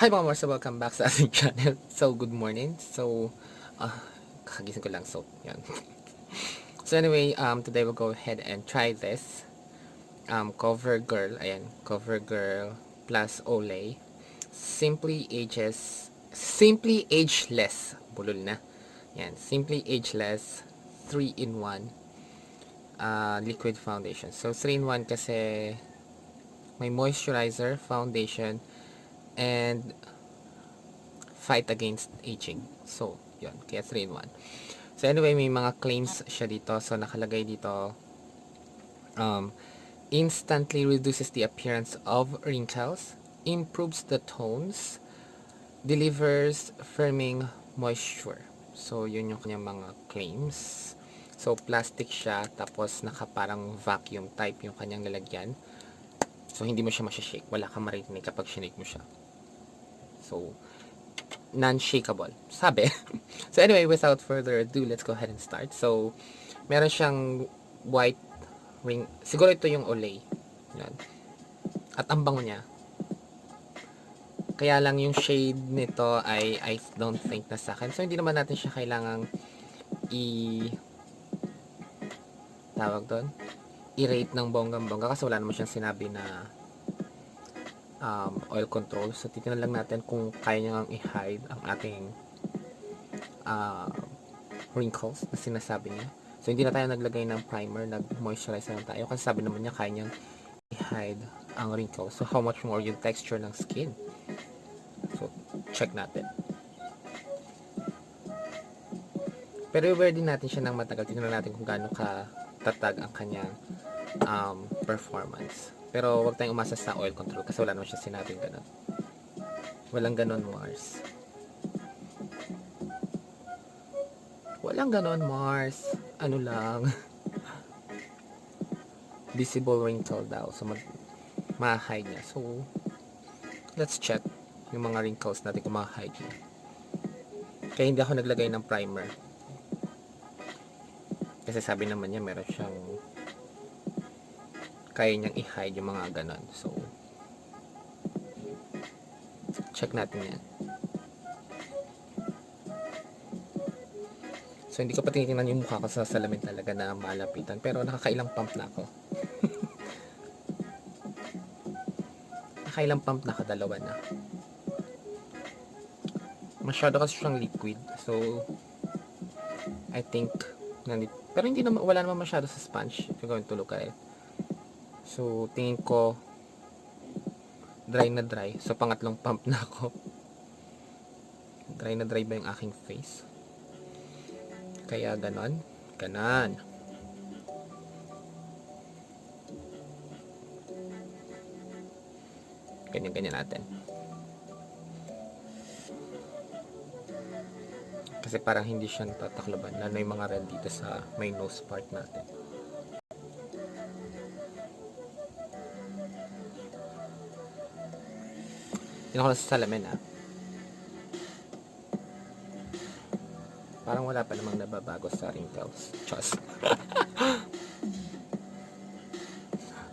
Hi mga marse, welcome back sa ating channel. So, good morning. So, kakagising ko lang. So, yan. So, anyway, today we'll go ahead and try this. COVERGIRL, ayan. COVERGIRL plus Olay. Simply Ageless. Bulol na. Yan. Simply Ageless 3-in-1 liquid foundation. So, 3-in-1 kasi may moisturizer, foundation, and fight against aging. So, yun. Kaya 3-in-1. So, anyway, may mga claims siya dito. So, nakalagay dito, instantly reduces the appearance of wrinkles, improves the tones, delivers firming moisture. So, yun yung kanyang mga claims. So, plastic siya, tapos parang vacuum type yung kanyang lalagyan. So, hindi mo siya masashake. Wala kang maririnig kapag shinake mo siya. So, non-shakeable. Sabi. So anyway, without further ado, let's go ahead and start. So, meron siyang white ring. Siguro ito yung Olay. Yan. At ang bango niya. Kaya lang yung shade nito ay I don't think na sa akin. So, hindi naman natin siya kailangang tawag doon, i-rate ng bonggang-bongga kasi wala naman siyang sinabi na oil control. So, titignan lang natin kung kaya niyang i-hide ang ating wrinkles na sinasabi niya. So, hindi na tayo naglagay ng primer, nag-moisturize lang tayo kasi sabi naman niya kaya niyang i-hide ang wrinkles. So, how much more yung texture ng skin? So, check natin. Pero i-wear din natin siya ng matagal. Tingnan natin kung gaano ka tatag ang kanyang performance. Pero, huwag tayong umasa sa oil control kasi wala naman siya sinabing ganun. Walang ganun, Mars. Walang ganon, Mars. Ano lang. Visible wrinkle daw. So, ma-hide niya. So, let's check yung mga wrinkles natin kung ma-hide niya. Kaya hindi ako naglagay ng primer. Kasi sabi naman niya, meron siyang kaya niyang i-hide yung mga ganon. So, check natin yan. So, hindi ko pa tinitingnan yung mukha ko sa salamin talaga na malapitan. Pero nakakailang pump na ako. Nakakailang pump na, kadalawa na. Masyado kasi siyang liquid. So, I think, pero hindi naman, wala naman masyado sa sponge. If you're going to look at it. So, tingin ko, dry na dry. So, pangatlong pump na ako. Dry na dry ba yung aking face? Kaya ganon. Ganon. Ganyan-ganyan natin. Kasi parang hindi siya tatakloban. Lalo yung mga red dito sa may nose part natin. Tingnan ko lang sa salamin Parang wala pa namang nababago sa wrinkles. Chos.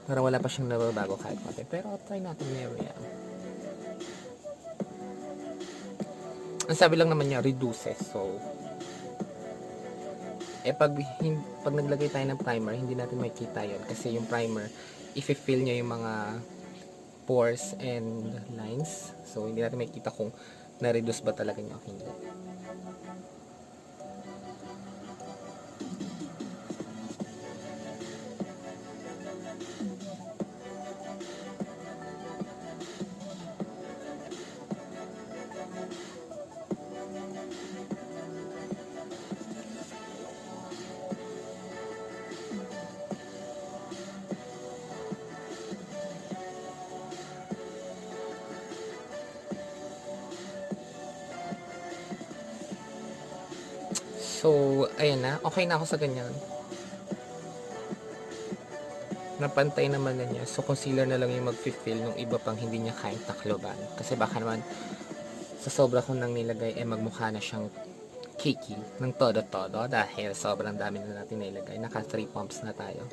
Parang wala pa siyang nababago kahit konti. Pero try natin ngayon. Ang sabi lang naman niya, reduces. So, pag naglagay tayo ng primer, hindi natin makikita yon kasi yung primer, i-fill niya yung mga pores and lines. So, hindi natin makikita kung na-reduce ba talaga niya o hindi. So, ayan na. Okay na ako sa ganyan. Napantay naman na niya. So, concealer na lang yung mag-fill nung iba pang hindi niya kayang takloban. Kasi baka naman, sa sobra kong nang nilagay, magmukha na siyang cakey ng todo-todo dahil sobrang dami na natin nilagay. Naka 3 pumps na tayo.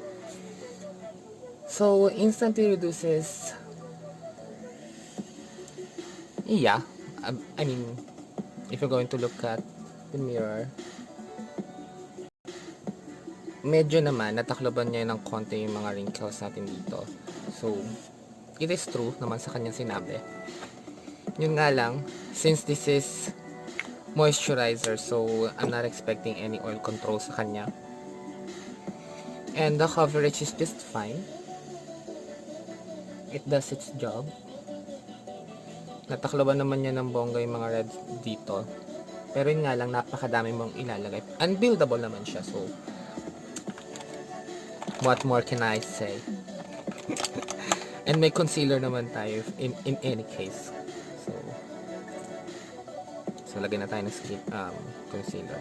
So, instantly reduces Yeah, I mean, if you're going to look at the mirror, medyo naman natakloban niya ng konti yung mga wrinkles natin dito. So, it is true naman sa kanyang sinabi. Yun nga lang, since this is moisturizer, so I'm not expecting any oil control sa kanya. And the coverage is just fine. It does its job. Natakloban naman niya ng bongga yung mga reds dito. Pero yun nga lang, napakadami mong ilalagay. Unbuildable naman siya, so what more can I say? And may concealer naman tayo in any case. So lagyan na tayo ng concealer.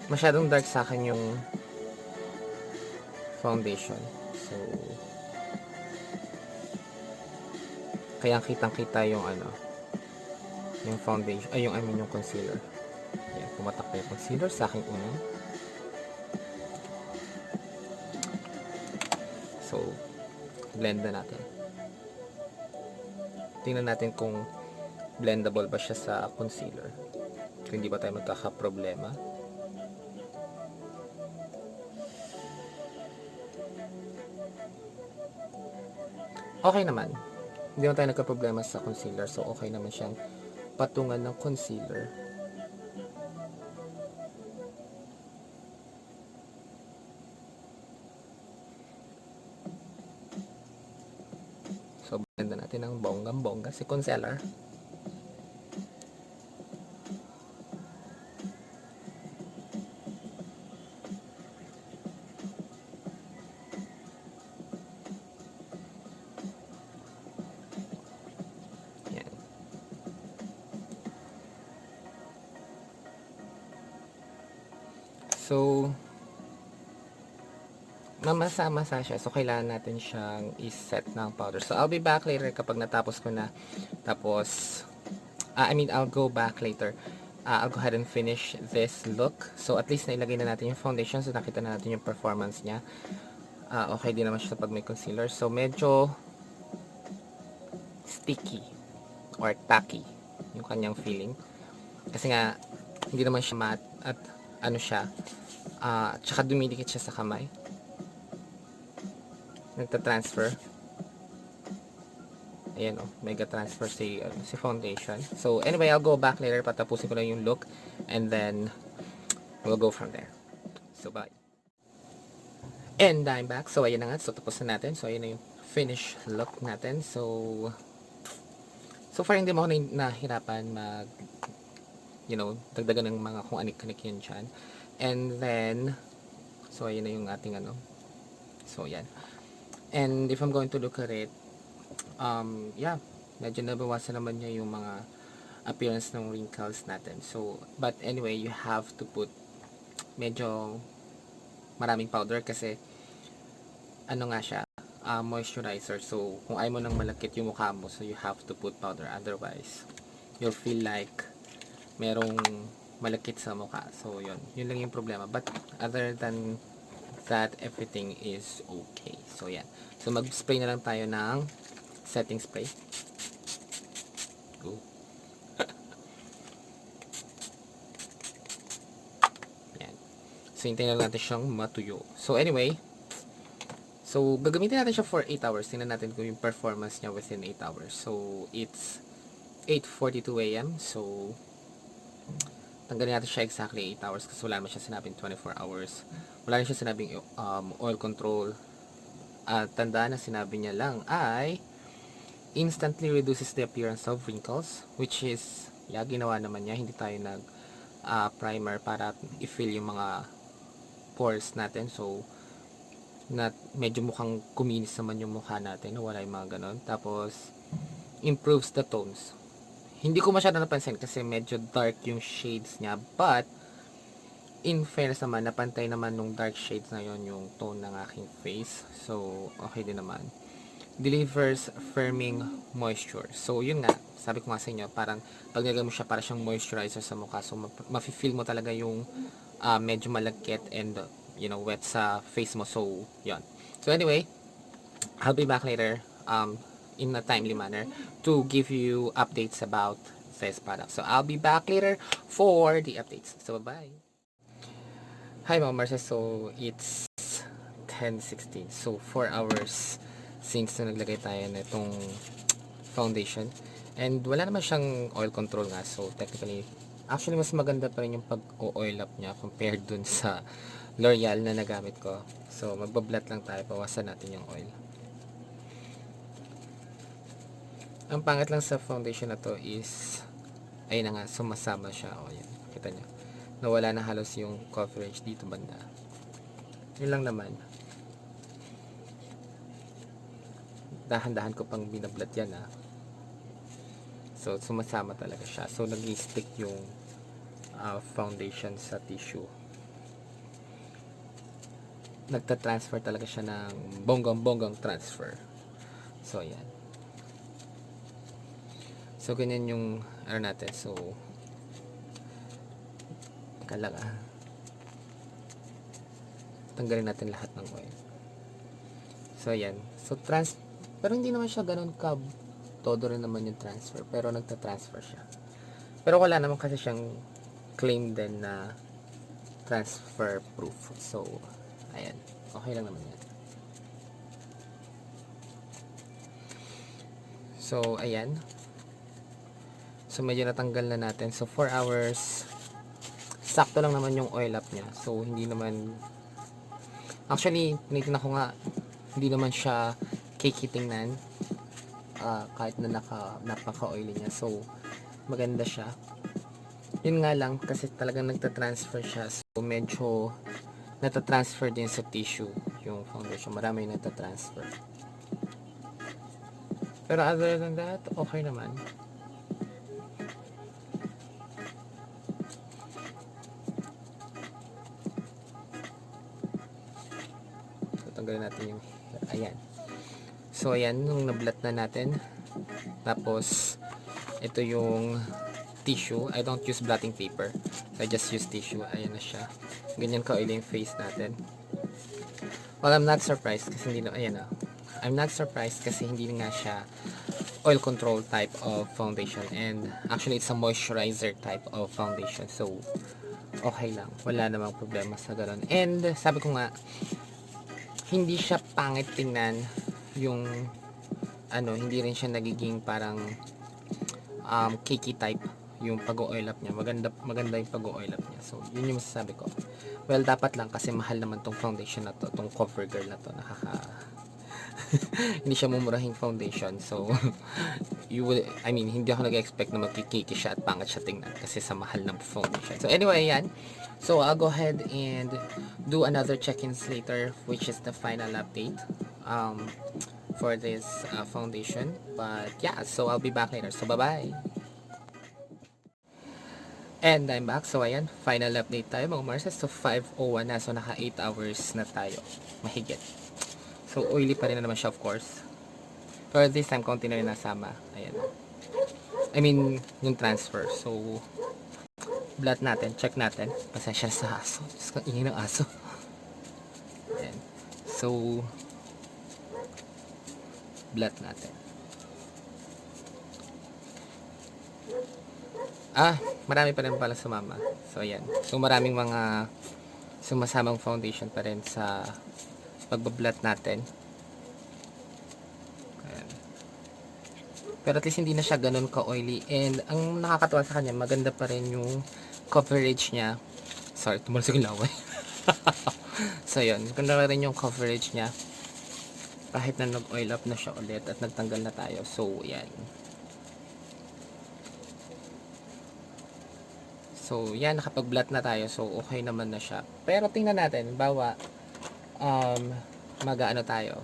Masyadong dark sa akin yung foundation. So kaya kitang-kita yung yung foundation, ay yung yung concealer. Ayan, pumatak pa yung concealer sa aking unang. So blend na natin. Tingnan natin kung blendable ba siya sa concealer. Kung hindi ba tayo magkaka-problema. Okay naman. Hindi naman tayo nagka-problema sa concealer. So okay naman siyang patungan ng concealer. So, blend na natin ng bonggang-bongga si concealer. Yan. So, mamasa-masa siya. So, kailangan natin siyang i-set ng powder. So, I'll be back later kapag natapos ko na. Tapos, I'll go back later. I'll go ahead and finish this look. So, at least nailagay na natin yung foundation. So, nakita na natin yung performance niya. Okay din naman siya pag may concealer. So, medyo sticky or tacky yung kanyang feeling. Kasi nga, hindi naman siya matte at siya. Tsaka dumidikit siya sa kamay. Nagta-transfer. Ayan mega transfer si foundation. So anyway, I'll go back later, patapusin ko lang yung look and then we'll go from there. So bye. And I'm back. So ayan na nga, so tapos na natin. So ayan na yung finish look natin. So far hindi mo ako nahirapan mag dagdagan ng mga kung anik-anik yun dyan. And then so ayan na yung ating so yan. And if I'm going to look at it, yeah, medyo nabawasan naman niya yung mga appearance ng wrinkles natin. So, but anyway, you have to put medyo maraming powder kasi nga siya, moisturizer. So, kung ayaw mo nang malakit yung mukha mo, so you have to put powder. Otherwise, you'll feel like merong malakit sa mukha. So, yun lang yung problema. But, other than that, everything is okay. So, yan. So, mag-spray na lang tayo ng setting spray. Go. Yan. So, hintayin lang natin siyang matuyo. So, anyway, so, gagamitin natin siya for 8 hours. Tingnan natin kung yung performance niya within 8 hours. So, it's 8:42 AM. So, tanggalin natin siya exactly 8 hours kasi wala naman siya sinabing 24 hours. Wala rin siya sinabing oil control. Tandaan na sinabi niya lang ay instantly reduces the appearance of wrinkles, which is, ginawa naman niya. Hindi tayo nag primer para i-fill yung mga pores natin. So, medyo mukhang kuminis naman yung mukha natin. Wala yung mga ganon. Tapos, improves the tones. Hindi ko masyado napansin kasi medyo dark yung shades niya. But, in fairness naman, napantay naman nung dark shades na yon yung tone ng aking face. So, okay din naman. Delivers firming moisture. So, yun nga. Sabi ko nga sa inyo, parang pag nilagay mo siya, para siyang moisturizer sa mukha. So, mafe-feel mo talaga yung medyo malagkit and, wet sa face mo. So, yun. So, So anyway, I'll be back later in a timely manner to give you updates about this product. So I'll be back later for the updates. So bye. Hi mga marse. So it's 10:16. So 4 hours since na naglagay tayo na itong foundation. And wala naman siyang oil control nga. So technically, actually mas maganda pa rin yung pag-oil up niya compared dun sa L'Oreal na nagamit ko. So magbablat lang tayo. Bawasan natin yung oil. Ang pangit lang sa foundation na to is, ayun na nga, sumasama siya. O yan, kita nyo. Nawala na halos yung coverage dito banda. Yun lang naman. Dahan-dahan ko pang binablat yan So, sumasama talaga siya. So, nag-stick yung foundation sa tissue. Nagta-transfer talaga siya ng bonggang-bonggang transfer. So, ayan. So, ganyan yung ano natin. So, kalaga. Tanggalin natin lahat ng oil. So, ayan. So, pero hindi naman siya ganun todo rin naman yung transfer. Pero, nagta-transfer siya. Pero, wala naman kasi siyang claim din na transfer proof. So, ayan. Okay lang naman yan. So, ayan. So, medyo natanggal na natin. So, 4 hours. Sakto lang naman yung oil up niya. So, hindi naman... Actually, tinitingnan ko nga, hindi naman siya kikitingnan. Kahit na napaka-oily niya. So, maganda siya. Yun nga lang, kasi talagang nagta-transfer siya. So, medyo nata-transfer din sa tissue yung foundation. Marami yung nata-transfer. Pero other than that, okay naman. Tanggalin natin yung ayan. So ayan, nung nablat na natin, tapos ito yung tissue. I don't use blotting paper, I just use tissue. Ayan na siya. Ganyan ka-oily yung face natin. Well, I'm not surprised kasi hindi na, ayan I'm not surprised kasi hindi nga siya oil control type of foundation, and actually it's a moisturizer type of foundation. So okay lang, wala namang problema sa ganun. And sabi ko nga, hindi siya pangit tingnan yung hindi rin siya nagiging parang cakey type yung pag-oil up niya. Maganda yung pag-oil up niya. So, yun yung masasabi ko. Well, dapat lang kasi mahal naman tong foundation na to, tong COVERGIRL na to. Hindi siya mumurahing foundation. So, hindi ako nag-expect na magkikiki siya at pangit siya tingnan kasi sa mahal ng foundation. So, anyway, yan. So, I'll go ahead and do another check-ins later, which is the final update for this foundation. But, yeah, so I'll be back later. So, bye-bye! And I'm back. So, ayan, final update tayo mga marses. So, 5:01 na. So, naka 8 hours na tayo. Mahigit. So, oily pa rin na naman siya, of course. Pero this time, konti na rin nasama. Ayan. Yung transfer. So, blot natin. Check natin. Pasensya sa aso. Diyos ko, ingay ng aso. Ayan. So, blot natin. Marami pa rin pala sumama. So, ayan. So, maraming mga sumasamang foundation pa rin sa pagbablat natin. Ayan. Pero at least hindi na siya ganun ka-oily. And ang nakakatuwa sa kanya, maganda pa rin yung coverage niya. Sorry, tumulusog yung laway. So, yun. Maganda rin yung coverage niya. Kahit na nag-oil up na siya ulit at nagtanggal na tayo. So, yan. So, yan, nakapag-blot na tayo. So, okay naman na siya. Pero, tingnan natin. Bawa, mag-ano tayo.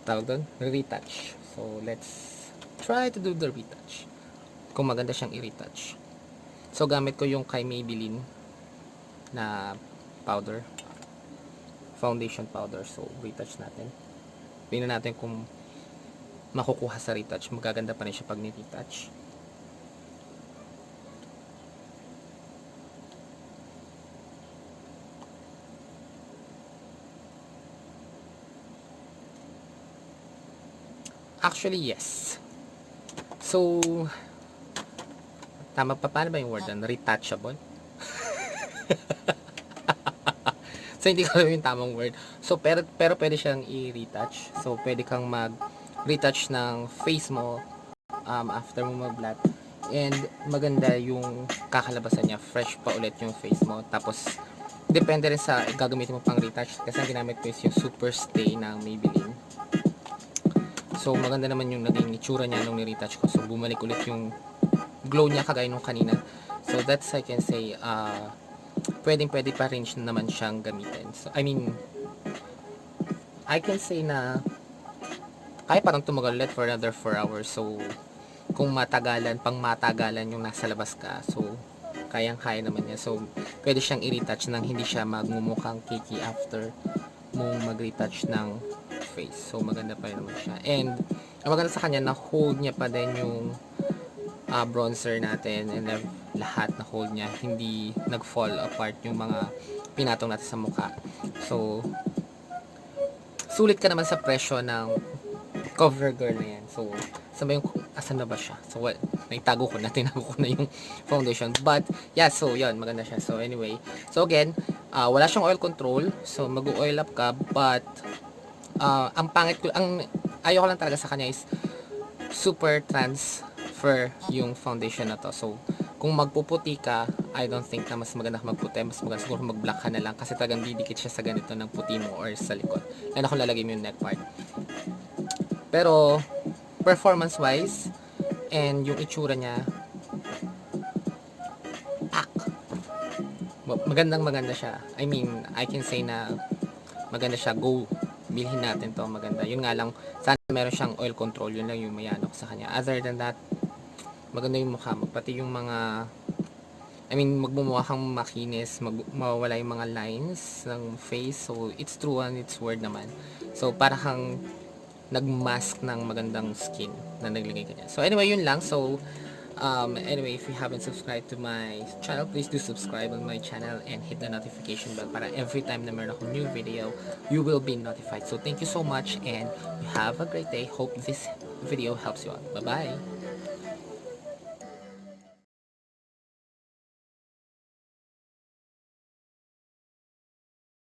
Tawag doon? Retouch. So, let's try to do the retouch. Kung maganda siyang i-retouch. So, gamit ko yung kay Maybelline na powder. Foundation powder. So, retouch natin. Tingnan natin kung makukuha sa retouch. Magaganda pa rin siya pag ni-retouch. Actually, yes. So, tama pa, paano ba yung word doon? Retouchable? So, hindi ko alam yung tamang word. So, pero pwede siyang i-retouch. So, pwede kang mag-retouch ng face mo after mo mag-blot. And maganda yung kakalabasan niya. Fresh pa ulit yung face mo. Tapos, depende rin sa gagamitin mo pang retouch. Kasi ang ginamit ko is yung Super Stay ng Maybelline. So, maganda naman yung naging itsura niya nung ni-retouch ko. So, bumalik ulit yung glow niya kagaya nung kanina. So, that's I can say, pwede pa rin naman siyang gamitin. So, I mean, I can say na kaya parang tumagal ulit for another 4 hours. So, kung pang matagalan yung nasa labas ka, so, kayang-kaya naman niya. So, pwede siyang i-retouch nang hindi siya magmumukhang cakey after mong mag-retouch ng face. So, maganda pa rin naman siya. And, ang maganda sa kanya, na-hold niya pa din yung bronzer natin and lahat na hold niya, hindi nag-fall apart yung mga pinatong natin sa mukha. So, sulit ka naman sa presyo ng COVERGIRL na yan. So, asan na ba siya? So, well, tinago ko na yung foundation. But, yeah, so, yun, maganda siya. So, anyway. So, again, wala siyang oil control. So, mag-oil up ka. But, ang ayaw ko lang talaga sa kanya is super transfer yung foundation na to. So, kung magpuputi ka, I don't think na mas maganda magputi. Mas maganda siguro mag-black ka na lang kasi talagang didikit siya sa ganito ng puti mo or sa likod. Lalo kung lalagay mo yung neck part. Pero, performance-wise, and yung itsura niya, maganda siya. I mean, I can say na maganda siya. Go, bilhin natin to, maganda. Yun nga lang, sana meron siyang oil control. Yun lang yung mayano ko sa kanya. Other than that, maganda yung mukha mo. Pati yung mga, I mean, magmumukha kang makinis, mawawala yung mga lines ng face. So, it's true and it's word naman. So, para kang nag-mask ng magandang skin na naglagay ka niya. So, anyway, yun lang. So, anyway, if you haven't subscribed to my channel, please do subscribe on my channel and hit the notification bell para every time na meron akong new video, you will be notified. So, thank you so much and you have a great day. Hope this video helps you out. Bye-bye!